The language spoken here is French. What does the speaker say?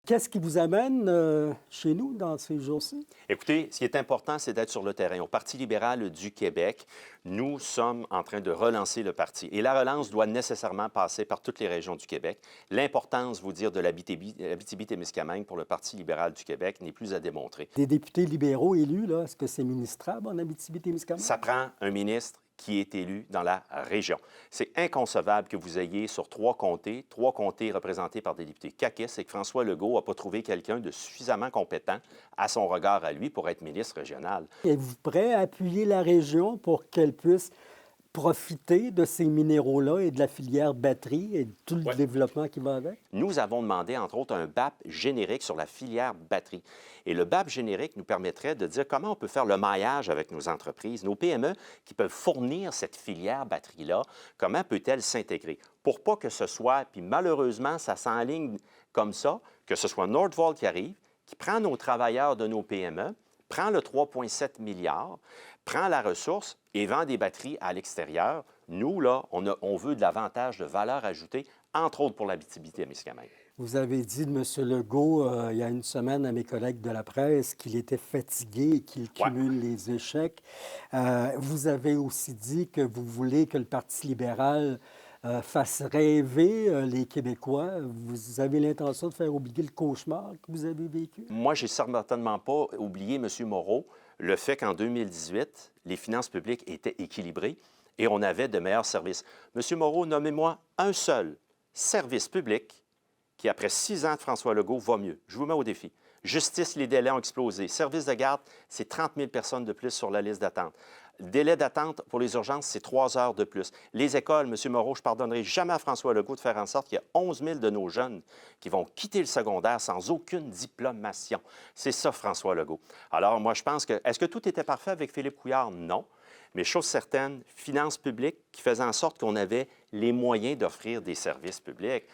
Qu'est-ce qui vous amène chez nous dans ces jours-ci? Écoutez, ce qui est important, c'est d'être sur le terrain. Au Parti libéral du Québec, nous sommes en train de relancer le parti. Et la relance doit nécessairement passer par toutes les régions du Québec. L'importance, vous dire, de l'Abitibi-Témiscamingue pour le Parti libéral du Québec n'est plus à démontrer. Des députés libéraux élus, là, est-ce que c'est ministrable en Abitibi-Témiscamingue? Ça prend un ministre qui est élu dans la région. C'est inconcevable que vous ayez sur trois comtés représentés par des députés caquistes et que François Legault n'a pas trouvé quelqu'un de suffisamment compétent à son regard à lui pour être ministre régional. Êtes-vous prêt à appuyer la région pour qu'elle puisse profiter de ces minéraux-là et de la filière batterie et de tout le développement qui va avec? Nous avons demandé, entre autres, un BAP générique sur la filière batterie. Et le BAP générique nous permettrait de dire comment on peut faire le maillage avec nos entreprises, nos PME qui peuvent fournir cette filière batterie-là, comment peut-elle s'intégrer? Pour pas que ce soit, puis malheureusement, ça s'enligne comme ça, que ce soit Nordvolt qui arrive, qui prend nos travailleurs de nos PME, prend le 3,7 milliards, prend la ressource et vend des batteries à l'extérieur. Nous, là, on veut de l'avantage de valeur ajoutée, entre autres pour l'Abitibi-Témiscamingue. Vous avez dit de M. Legault, il y a une semaine, à mes collègues de la presse, qu'il était fatigué et qu'il cumule les échecs. Vous avez aussi dit que vous voulez que le Parti libéral fasse rêver les Québécois. Vous avez l'intention de faire oublier le cauchemar que vous avez vécu? Moi, j'ai certainement pas oublié, M. Moreau, le fait qu'en 2018, les finances publiques étaient équilibrées et on avait de meilleurs services. M. Moreau, nommez-moi un seul service public qui, après 6 ans de François Legault, va mieux. Je vous mets au défi. Justice, les délais ont explosé. Service de garde, c'est 30 000 personnes de plus sur la liste d'attente. Délai d'attente pour les urgences, c'est 3 heures de plus. Les écoles, M. Moreau, je ne pardonnerai jamais à François Legault de faire en sorte qu'il y a 11 000 de nos jeunes qui vont quitter le secondaire sans aucune diplomation. C'est ça, François Legault. Alors, moi, je pense que... Est-ce que tout était parfait avec Philippe Couillard? Non. Mais chose certaine, finances publiques qui faisaient en sorte qu'on avait les moyens d'offrir des services publics.